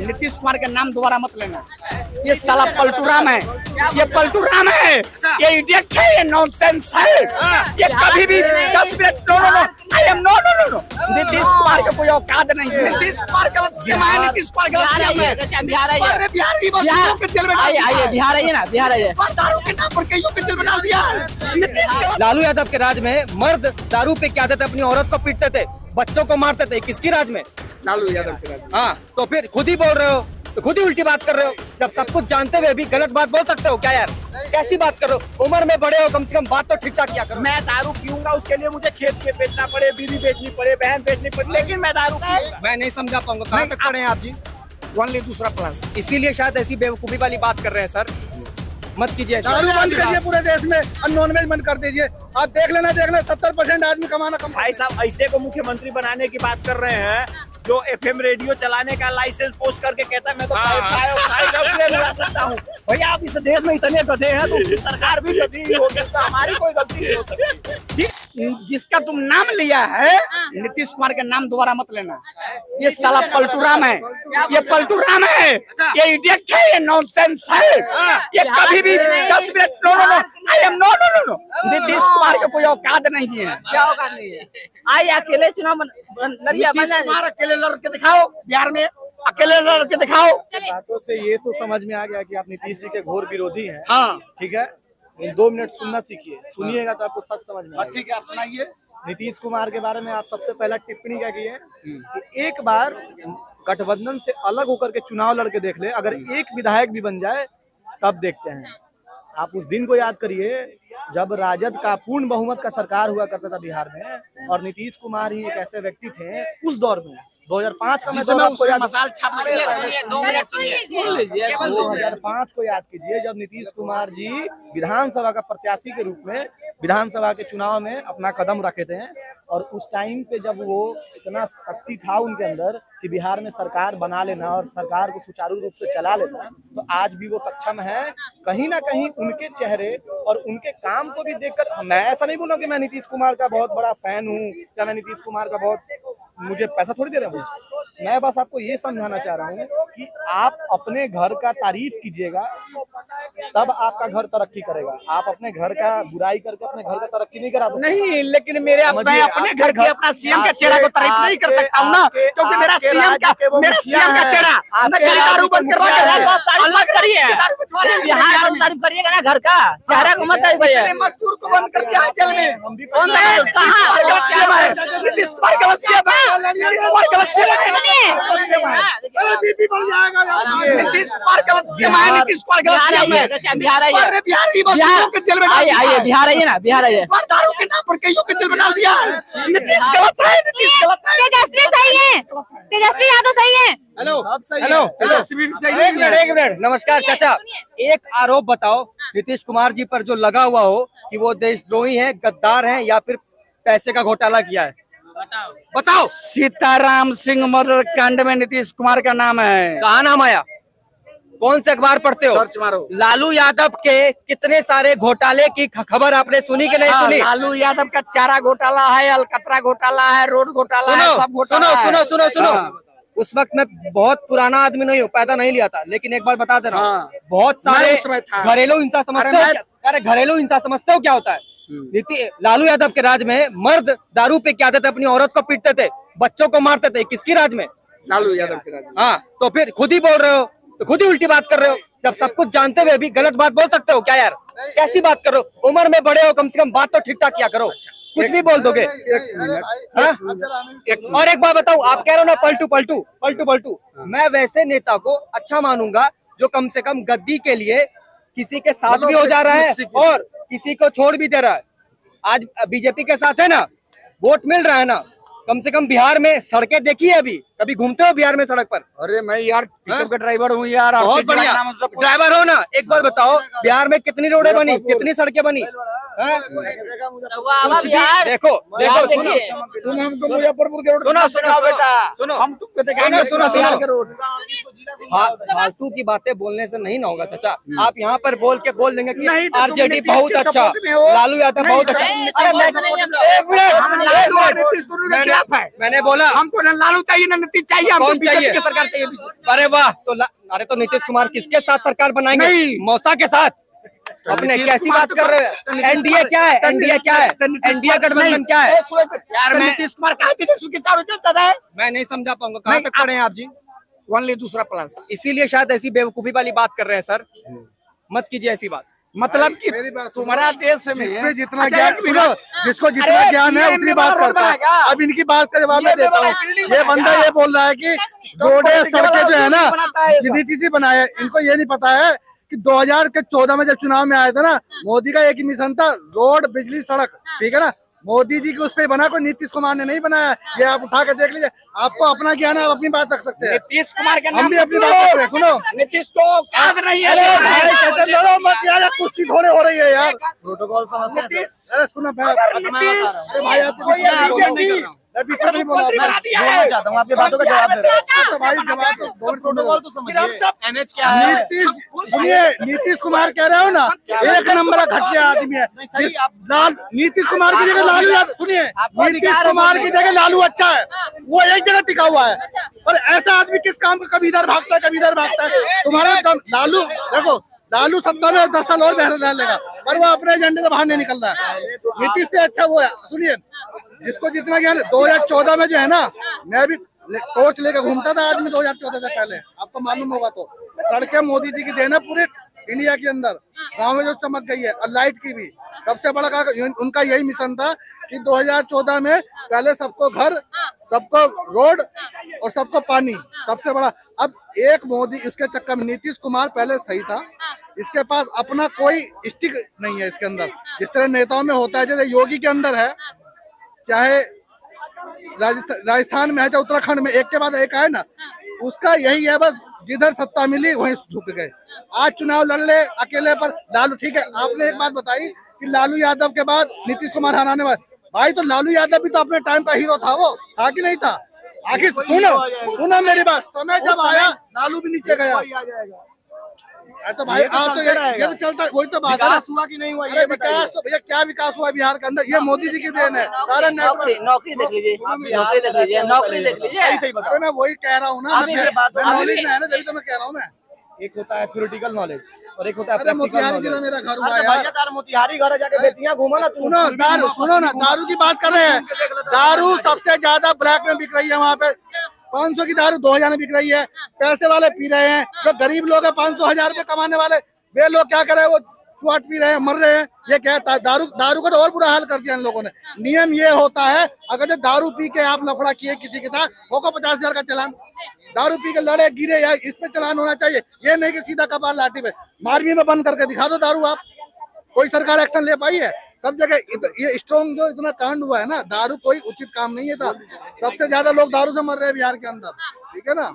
नीतीश कुमार के नाम दोबारा मत लेना। ये साला पलटू राम है, ये पलटू राम है, ये इडियट है, ये नॉनसेंस है। ये कभी भी 10 minute no I am no Nitish Kumar का कोई औकात नहीं है। नीतीश कुमार गलत सीएम है, नीतीश कुमार गलत सीएम है। बिहार आइए ना, बिहार आइए। दारू के नाम पर कईयों के जेल में डाल दिया है नीतीश। लालू यादव के राज में मर्द दारू पे क्या देते, अपनी औरत को पीटते थे, बच्चों को मारते थे। किसकी राज में? लालू यादव के राज में। हाँ, तो फिर खुद ही बोल रहे हो, तो खुद ही उल्टी बात कर रहे हो। जब सब कुछ जानते हुए भी गलत बात बोल सकते हो क्या यार? कैसी बात कर रहे हो? उम्र में बड़े हो, कम से कम बात तो ठीक ठाक किया करो। मैं दारू पीऊंगा, उसके लिए मुझे खेत के बेचना पड़े, बीवी बेचनी पड़े, बहन बेचनी पड़े, लेकिन मैं दारू पीऊंगा। मैं नहीं समझा पाऊंगा, कहाँ तक पढ़े हैं आप जी? ओनली दूसरा क्लास। इसीलिए शायद ऐसी बेवकूफी वाली बात कर रहे हैं सर। मत कीजिए ऐसा। दारू बंद करिए पूरे देश में और नॉनवेज बंद कर दीजिए। आप देख लेना 70% आदमी कमाना कम। भाई साहब ऐसे को मुख्यमंत्री बनाने की बात कर रहे हैं जो एफएम रेडियो चलाने का लाइसेंस पोस्ट करके कहता है मैं तो उड़ा सकता हूँ। भैया आप इस देश में इतने गधे हैं तो उसकी सरकार भी गधी ही होगी, तो हमारी कोई गलती नहीं हो सकती। जिसका तुम नाम लिया है नीतीश कुमार का नाम दोबारा मत लेना। ये साला पलटू राम है, ये पलटू राम है, ये इडियट है, ये नॉनसेंस है। ये कभी भी 10 minute no I am no Nitish Kumar का कोई औकात नहीं है। क्या औकात नहीं है? आई अकेले चुनाव लड़िया कुमार अकेले लड़ के दिखाओ, बिहार में अकेले लड़ के दिखाओ। बातों से ये तो समझ में आ गया कि आप नीतीश जी के घोर विरोधी हैं। हाँ ठीक है, 2 मिनट सुनना सीखिए, सुनिएगा तो आपको सच समझ में आएगा। ठीक है, आप सुनाइए। नीतीश कुमार के बारे में आप सबसे पहला टिप्पणी क्या की है कि एक बार गठबंधन से अलग होकर के चुनाव लड़के देख ले, अगर एक विधायक भी बन जाए तब देखते हैं। आप उस दिन को याद करिए जब राजद का पूर्ण बहुमत का सरकार हुआ करता था बिहार में, और नीतीश कुमार ही एक ऐसे व्यक्ति थे उस दौर में 2005 का। मैं तो आपको याद 2005 को याद कीजिए जब नीतीश कुमार जी विधानसभा का प्रत्याशी के रूप में विधानसभा के चुनाव में अपना कदम रखे थे, और उस टाइम पे जब वो इतना शक्ति था उनके अंदर कि बिहार में सरकार बना लेना और सरकार को सुचारू रूप से चला लेना, तो आज भी वो सक्षम है। कहीं ना कहीं उनके चेहरे और उनके काम को भी देखकर मैं ऐसा नहीं बोलूं कि मैं नीतीश कुमार का बहुत बड़ा फैन हूँ या मैं नीतीश कुमार का बहुत, मुझे पैसा थोड़ी दे रहे हैं। मैं बस आपको ये समझाना चाह रहा हूँ कि आप अपने घर का तारीफ कीजिएगा तब आपका घर तरक्की करेगा। आप अपने घर का बुराई करके अपने घर का तरक्की नहीं करा सकते। नहीं, लेकिन मैं अपने घर के अपना सीएम के चेहरा को तारीफ नहीं कर सकता हूँ ना, क्योंकि मेरा सीएम का चेहरा दारू बंद कर रहा है। अलग करिए, बिहार का तारीफ करिएगा ना, घर का चेहरा को मत तारीफ करिए। मजदूर को बंद कर दिया जेल में। कौन है? नीतीश कुमार गलत सीएम है, नीतीश कुमार गलत सीएम है, बीपी बढ़ जाएगा। नीतीश कुमार गलत सीएम है, नीतीश कुमार गलत सीएम है। बिहार आइए, बिहार आइए ना, बिहार आइए। दारू के नाम पर कईयों के जेल में डाल दिया है। नीतीश गलत है, नीतीश गलत है। तेजस्वी सही है, तेजस्वी यादव सही है। हेलो, एक मिनट। नमस्कार चाचा, एक आरोप बताओ नीतीश कुमार जी पर जो लगा हुआ हो कि वो देशद्रोही हैं, गद्दार हैं, या फिर पैसे का घोटाला किया है। बताओ। सीताराम सिंह मर्डर कांड में नीतीश कुमार का नाम है। कहाँ नाम आया? कौन से अखबार पढ़ते हो? सर्च मारो। लालू यादव के कितने सारे घोटाले की खबर आपने सुनी कि नहीं सुनी? लालू यादव का चारा घोटाला है, अलकतरा घोटाला है, रोड घोटाला है, सब घोटाला है। सुनो। उस वक्त मैं बहुत पुराना आदमी नहीं हूँ, पैदा नहीं लिया था, लेकिन एक बार बता दे रहा हूँ, बहुत सारे घरेलू हिंसा समझते हो? अरे घरेलू हिंसा समझते हो क्या होता है? लालू यादव के राज में मर्द दारू पे क्या देते, अपनी औरत को पीटते थे, बच्चों को मारते थे। किसकी राज में? लालू यादव के राज में। हाँ, तो फिर खुद ही बोल रहे हो, तो खुद ही उल्टी बात कर रहे हो। जब सब कुछ जानते हुए भी गलत बात बोल सकते हो क्या यार? कैसी बात करो? उम्र में बड़े हो, कम से कम बात तो ठीक ठाक किया करो। कुछ भी बोल दोगे। और एक बात बताऊं, आप कह रहे हो ना पलटू, मैं वैसे नेता को अच्छा मानूंगा जो कम से कम गद्दी के लिए किसी के साथ भी हो जा रहा है और किसी को छोड़ भी दे रहा है। आज बीजेपी के साथ है ना, वोट मिल रहा है ना, कम से कम बिहार में सड़कें देखी है? अभी कभी घूमते हो बिहार में सड़क पर? अरे मैं यार पिकअप का ड्राइवर हूँ यार। बहुत बढ़िया ड्राइवर हो ना। एक बार बताओ, बिहार में कितनी रोडें बनी, कितनी सड़कें बनी? कुछ भी देखो। तुम हमको मुजफ्फरपुर के रोड सुनो बेटा, हम तुमको दिखाएंगे सुनो। के रोड। फालतू की बातें बोलने से नहीं ना होगा चाचा। आप यहाँ पर बोल देंगे कि नहीं तो तुम आरजेडी नीतीश बहुत के अच्छा, सपोर्ट में हो। लालू यादव बहुत अच्छा। मैंने बोला हमको न लालू चाहिए न नीतीश चाहिए, हमको कौन बीजेपी चाहिए? की सरकार चाहिए। अरे वाह, अरे तो नीतीश कुमार किसके साथ सरकार बनाएंगे? नहीं। मौसा के साथ। अपने नीतीश कैसी कुमार बात तो कर रहे हैं? एनडीए क्या है? एनडीए क्या है? एनडीए गठबंधन क्या है? यार नीतीश कुमार कहा तेजस्वी के चारों चलता था। मैं नहीं समझा पाऊंगा, कहाँ नहीं, तक पढ़े हैं आप जी? ओनली दूसरा प्लस। इसीलिए शायद ऐसी बेवकूफी वाली बात कर रहे हैं सर। मत कीजिए ऐसी बात। मतलब कि तुम्हारा देश में जिसमें जितना अच्छा, ज्ञान एक मिनट। जिसको जितना ज्ञान है उतनी बात करता है। अब इनकी बात का जवाब मैं देता हूँ। ये बंदा ये बोल रहा है कि रोडें सड़कें जो है ना ये नीतीश ही बनाए। इनको ये नहीं पता है कि 2014 में जब चुनाव में आया था ना, मोदी का एक ही मिशन था, रोड बिजली सड़क, ठीक है ना। मोदी जी के उस पर बना, कोई नीतीश कुमार ने नहीं बनाया। ये आप उठा के देख लीजिए, आपको अपना ज्ञान है, आप अपनी बात रख सकते हैं। नीतीश कुमार के हम भी अपनी बात रख रहे हैं, सुनो। नीतीश को याद नहीं है। अरे भाई चाचा लड़ो मत यार, कुश्ती थोड़े हो रही है यार। प्रोटोकॉल समझते हैं सर। अरे सुनो भाई, अरे भाई आपको मैं पीछे नहीं बोला, मुख्यमंत्री बना दिया बोलना है। चाहता हूँ, आपकी बातों का जवाब दे रहा हूँ। तो भाई जवाब तो दो प्रोटोकॉल तो फिर हम समझिए। सब एनएच क्या है? नीतीश सुनिए, नीतीश कुमार कह रहे हो ना, एक नंबर का घटिया आदमी है। नीतीश कुमार की जगह लालू यादव, सुनिए, नीतीश कुमार की जगह लालू अच्छा है, वो एक जगह टिका हुआ है। पर ऐसा आदमी किस काम का कभी इधर भागता है कभी इधर भागता है। तुम्हारा दम लालू, देखो लालू सत्ता में 10 साल और बहर लेगा, पर वो अपने एजेंडे से बाहर नहीं निकल रहा है। नीतीश से अच्छा वो है। सुनिए, जिसको जितना ज्ञान, 2014 में जो है ना, मैं भी टॉर्च लेकर घूमता था आदमी 2014 से पहले, आपको मालूम होगा। तो सड़कें मोदी जी की देन है पूरे इंडिया के अंदर, गाँव में जो चमक गई है, और लाइट की भी। सबसे बड़ा उनका यही मिशन था कि 2014 में पहले सबको घर, सबको रोड और सबको पानी, सबसे बड़ा। अब एक मोदी, इसके चक्कर में नीतीश कुमार पहले सही था, इसके पास अपना कोई स्टिक नहीं है इसके अंदर, जिस तरह नेताओं में होता है। जैसे योगी के अंदर है, चाहे राजस्थान में है, चाहे उत्तराखंड में, एक के बाद एक आए ना, उसका यही है, बस जिधर सत्ता मिली वहीं झुक गए। आज चुनाव लड़ ले अकेले पर लालू, ठीक है। आपने एक बात बताई कि लालू यादव के बाद नीतीश कुमार हराने वाले, भाई तो लालू यादव भी तो अपने टाइम का हीरो था, वो था कि नहीं था? आखिर सुनो मेरी बात, समय जब आया लालू भी नीचे गया। तो भाई आप तो ये तो चलता, वही तो बात है। विकास हुआ कि नहीं हुआ अरे विकास तो भैया, क्या विकास हुआ बिहार के अंदर? ये मोदी जी की देन है। सारा नौकरी देख लीजिए, नौकरी देख लीजिए, नौकरी देख लीजिए। अरे मैं वही कह रहा हूँ ना, मैं नॉलेज में है ना, जब तो मैं कह रहा हूँ। मैं एक होता है थ्योरेटिकल नॉलेज और एक होता है अरे मोतिहारी जिला मेरा घर हुआ अरे यार। भैया तार मोतिहारी घर जाके बेटियां घूमो ना। सुनो ना, दारू की बात कर रहे हैं। दारू सबसे ज्यादा ब्लैक में बिक रही है वहाँ पे। 500 की दारू 2000 में बिक रही है। पैसे वाले पी रहे हैं, जो गरीब लोग हैं 500-1000 रुपए कमाने वाले, वे लोग क्या कर रहे हैं? वो चुआट पी रहे हैं, मर रहे हैं। ये क्या है? दारू का तो और बुरा हाल कर दिया इन लोगों ने। नियम ये होता है, अगर जो दारू पी के आप लफड़ा किए किसी के साथ, होगा 50,000 का चालान। दारू पी के लड़े गिरे या इस पे चालान होना चाहिए। ये नहीं कि सीधा कपाल लाठी पे। मारवी में बंद करके दिखा दो दारू आप, कोई सरकार एक्शन ले पाई है? सब जगह ये स्ट्रॉन्ग जो इतना कांड हुआ है ना, दारू कोई उचित काम नहीं है था। सबसे ज्यादा लोग दारू से मर रहे हैं बिहार के अंदर, ठीक है ना।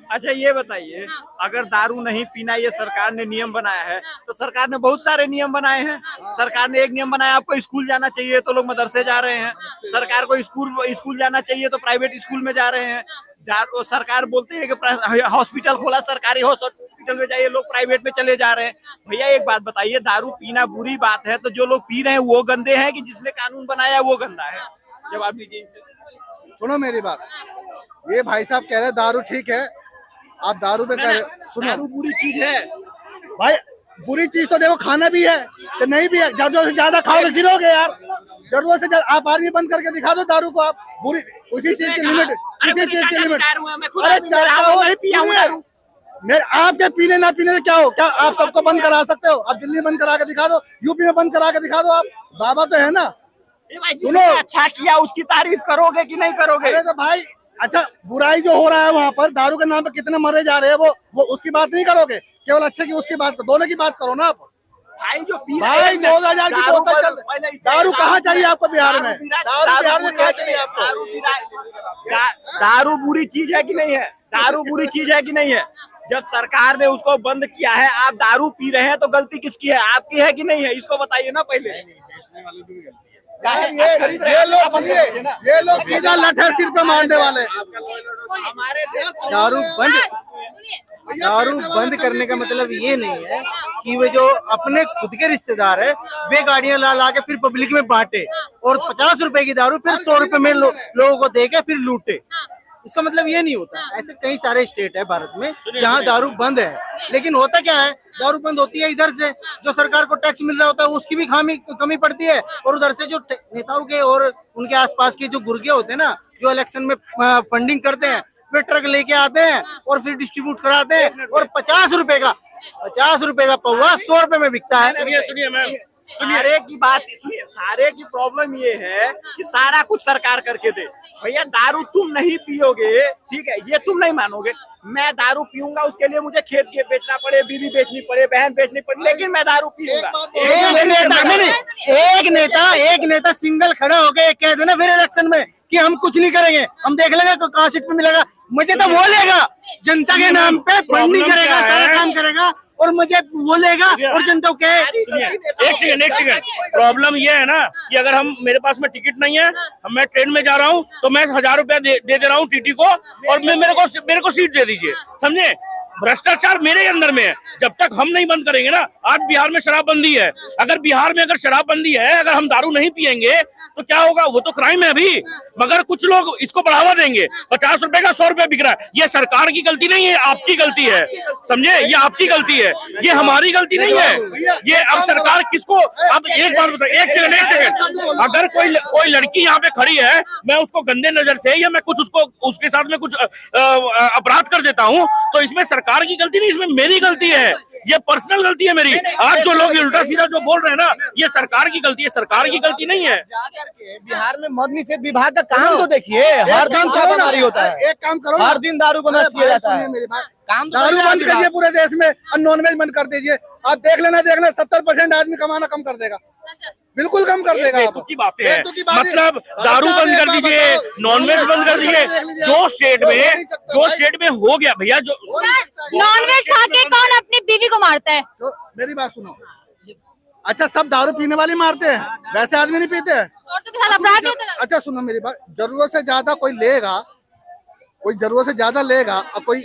अच्छा ये बताइए, अगर दारू नहीं पीना ये सरकार ने नियम बनाया है, तो सरकार ने बहुत सारे नियम बनाए हैं। सरकार ने एक नियम बनाया, आपको स्कूल जाना चाहिए तो लोग मदरसे जा रहे हैं। सरकार को स्कूल जाना चाहिए तो प्राइवेट स्कूल में जा रहे हैं। सरकार बोलते हैं कि हॉस्पिटल खोला, सरकारी हॉस्पिटल में जाइए, लोग प्राइवेट में चले जा रहे हैं। भैया एक बात बताइए, दारू पीना बुरी बात है, तो जो लोग पी रहे हैं वो गंदे हैं कि जिसने कानून बनाया वो गंदा है? जवाब दीजिए इनसे। सुनो मेरी बात, ये भाई साहब कह रहे हैं दारू ठीक है, आप दारू पे कह रहे, सुनो दारू बुरी चीज है भाई। बुरी चीज तो देखो खाना भी है तो नहीं भी है। जब ज्यादा खाओगे गिरोगे यार। जरूरत से ज्यादा आप आर्मी बंद करके दिखा दो दारू को। आप बुरी उसी चीज की लिमिट, किसी चीज की लिमिट। अरे मेरे आपके पीने ना पीने से क्या हो? क्या आप सबको बंद करा सकते हो? आप दिल्ली बंद करा के दिखा दो, यूपी में बंद करा के दिखा दो। आप बाबा तो है ना। सुनो, अच्छा किया उसकी तारीफ करोगे कि नहीं करोगे? अरे तो भाई, अच्छा बुराई जो हो रहा है वहाँ पर, दारू के नाम पे कितने मरे जा रहे हैं, वो उसकी बात नहीं करोगे? केवल अच्छे की उसकी बात करो, दोनों की बात करो ना आप। भाई जो पी भाई 2000 की बोतल चल, दारू कहाँ चाहिए आपको बिहार में? दारू बिहार में कहाँ चाहिए आपको? दारू बुरी चीज है कि नहीं है? दारू बुरी चीज है कि नहीं है? जब सरकार ने उसको बंद किया है, आप दारू पी रहे हैं, तो गलती किसकी है? आपकी है कि नहीं है? इसको बताइए ना पहले। यार ये लोग सीधा लठ है सिर पे मारने वाले। हमारे दारू बंद, दारू बंद करने का मतलब ये नहीं है कि वे जो अपने खुद के रिश्तेदार है वे गाड़ियां ला ला के फिर पब्लिक में बांटे और 50 रुपए की दारू फिर 100 रुपए में लोगों को दे के फिर लूटे। इसका मतलब ये नहीं होता। ऐसे कई सारे स्टेट है भारत में जहाँ दारू बंद है, लेकिन होता क्या है, दारू बंद होती है इधर से जो सरकार को टैक्स मिल रहा होता है उसकी भी कमी पड़ती है, और उधर से जो नेताओं के और उनके आसपास के जो गुर्गे होते हैं ना, जो इलेक्शन में फंडिंग करते हैं, वे ट्रक लेके आते हैं और फिर डिस्ट्रीब्यूट कराते हैं और 50 रुपए का पौवा 100 रुपए में बिकता है। सुनिए मैम, सारे की बात सुनिए, सारे की प्रॉब्लम ये है कि सारा कुछ सरकार करके दे। भैया दारू तुम नहीं पियोगे, ठीक है, ये तुम नहीं मानोगे। मैं दारू पीऊंगा, उसके लिए मुझे खेत के बेचना पड़े, बीवी बेचनी पड़े, बहन बेचनी पड़े, लेकिन मैं दारू पीऊंगा। एक नेता सिंगल खड़ा होके कह देना फिर इलेक्शन में कि हम कुछ नहीं करेंगे, हम देख लेंगे कहाँ सीट पे मिलेगा, मुझे तो वो लेगा, जनता के नाम पे फंड करेगा, सारा काम करेगा और मुझे वो लेगा और जनता के। एक सेकंड, प्रॉब्लम ये है ना कि अगर हम मेरे पास में टिकट नहीं है, मैं ट्रेन में जा रहा हूँ तो मैं 1000 रुपया दे रहा हूँ टीटी को और मेरे को सीट दे दीजिए, समझे। भ्रष्टाचार मेरे अंदर में है। जब तक हम नहीं बंद करेंगे ना, आज बिहार में शराबबंदी है, अगर बिहार में अगर शराबबंदी है, अगर हम दारू नहीं पियेंगे तो क्या होगा, वो तो क्राइम है अभी, मगर कुछ लोग इसको बढ़ावा देंगे। 50 रुपए का 100 रुपए बिक रहा है, ये सरकार की गलती नहीं है, आपकी गलती है, समझे, ये आपकी गलती है, ये हमारी गलती नहीं है। ये अब सरकार किसको, अब एक बार बताओ, एक सेकंड, अगर कोई लड़की यहाँ पे खड़ी है, मैं उसको गंदे नजर से या मैं कुछ उसके साथ में कुछ अपराध कर देता हूँ, तो इसमें सरकार की गलती नहीं, इसमें मेरी गलती है, ये पर्सनल गलती है मेरी। आज जो लोग उल्टा सीधा जो बोल रहे हैं ना, ये सरकार की गलती है, सरकार की गलती नहीं है। बिहार में मद निषेध विभाग का काम तो देखिए, हर दिन छापामारी होता है, एक काम करो, हर दिन दारू को नष्ट किया जाता है। काम दारू बंद करिए पूरे देश में और नॉनवेज बंद कर दीजिए। आप देख लेना 70% आदमी कमाना कम कर देगा, बिल्कुल कम कर देगा। की बातें हैं, मतलब दारू बंद कर दीजिए, नॉनवेज बंद कर दीजिए, जो स्टेट में हो गया भैया, जो नॉनवेज खा के कौन अपनी बीवी को मारता है? तो मेरी बात सुनो, अच्छा सब दारू पीने वाले मारते हैं, वैसे आदमी नहीं पीते हैं। और तो के साथ अपराध नहीं होता। अच्छा सुनो मेरी बात, जरूरत से ज्यादा कोई लेगा, कोई जरूरत से ज्यादा लेगा और कोई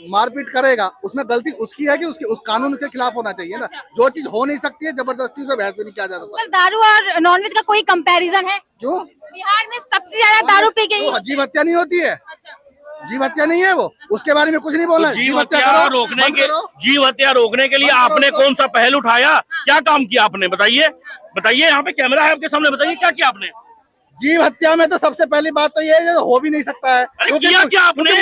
मारपीट करेगा, उसमें गलती उसकी है कि उसकी उस कानून के खिलाफ होना चाहिए ना। जो चीज हो नहीं सकती है जबरदस्ती से बहस भी नहीं किया जा सकता। दारू और नॉनवेज का कोई कंपैरिजन है? क्यों? बिहार में सबसे ज्यादा दारू पी गई। जीव हत्या नहीं होती है, जीव हत्या नहीं है वो, उसके बारे में कुछ नहीं बोला। जीव हत्या रोकने के लिए आपने कौन सा पहल उठाया, क्या काम किया आपने, बताइए, यहाँ पे कैमरा है आपके सामने, बताइए क्या किया आपने। जीव हत्या में तो सबसे पहली बात तो ये है, हो भी नहीं सकता है, किया क्या आपने,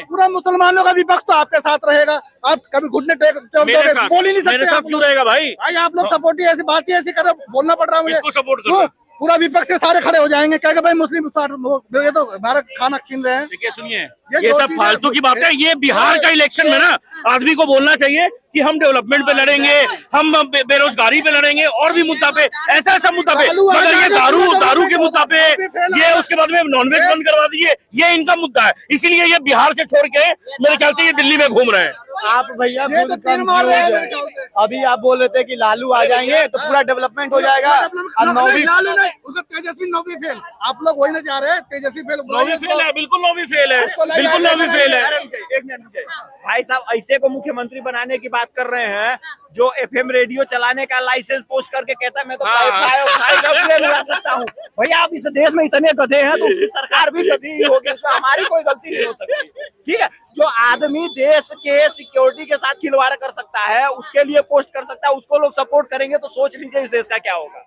पूरा मुसलमानों का विपक्ष तो आपके साथ रहेगा, आप कभी घुटने बोल ही नहीं सकते। क्यों रहेगा भाई आप लोग सपोर्ट ही ऐसी बात ही ऐसी कर बोलना पड़ रहा है मुझे। किसको सपोर्ट कर, पूरा विपक्ष से सारे खड़े हो जाएंगे, क्या भाई मुस्लिम ये तो हमारा खाना छीन रहे हैं। देखिए सुनिए, ये सब फालतू की बातें, ये बिहार का इलेक्शन में ना आदमी को बोलना चाहिए कि हम डेवलपमेंट पे लड़ेंगे, हम बेरोजगारी पे लड़ेंगे और भी मुद्दा पे, ऐसा मुद्दा पे, मगर ये दारू के मुद्दा पे, ये उसके बाद में नॉनवेज बंद करवा दीजिए, ये इनका मुद्दा है, इसीलिए ये बिहार से छोड़ के मेरे ख्याल से ये दिल्ली में घूम रहे हैं। आप भैया अभी आप बोल रहे थे कि लालू आ जाएंगे तो पूरा डेवलपमेंट हो जाएगा। लालू नहीं, उसका तेजस्वी नौवीं फेल, आप लोग वही ना जा रहे हैं, तेजस्वी फेल है, बिल्कुल नौवीं फेल है। भाई साहब ऐसे को मुख्यमंत्री बनाने की बात कर रहे हैं जो एफएम रेडियो चलाने का लाइसेंस पोस्ट करके कहता है मैं तो उड़ा सकता हूँ। भैया आप इस देश में इतने गधे हैं तो उसकी सरकार भी गधी ही होगी, उसमें हमारी कोई गलती नहीं हो सकती, ठीक है। जो आदमी देश के सिक्योरिटी के साथ खिलवाड़ कर सकता है, उसके लिए पोस्ट कर सकता है, उसको लोग सपोर्ट करेंगे तो सोच लीजिए इस देश का क्या होगा।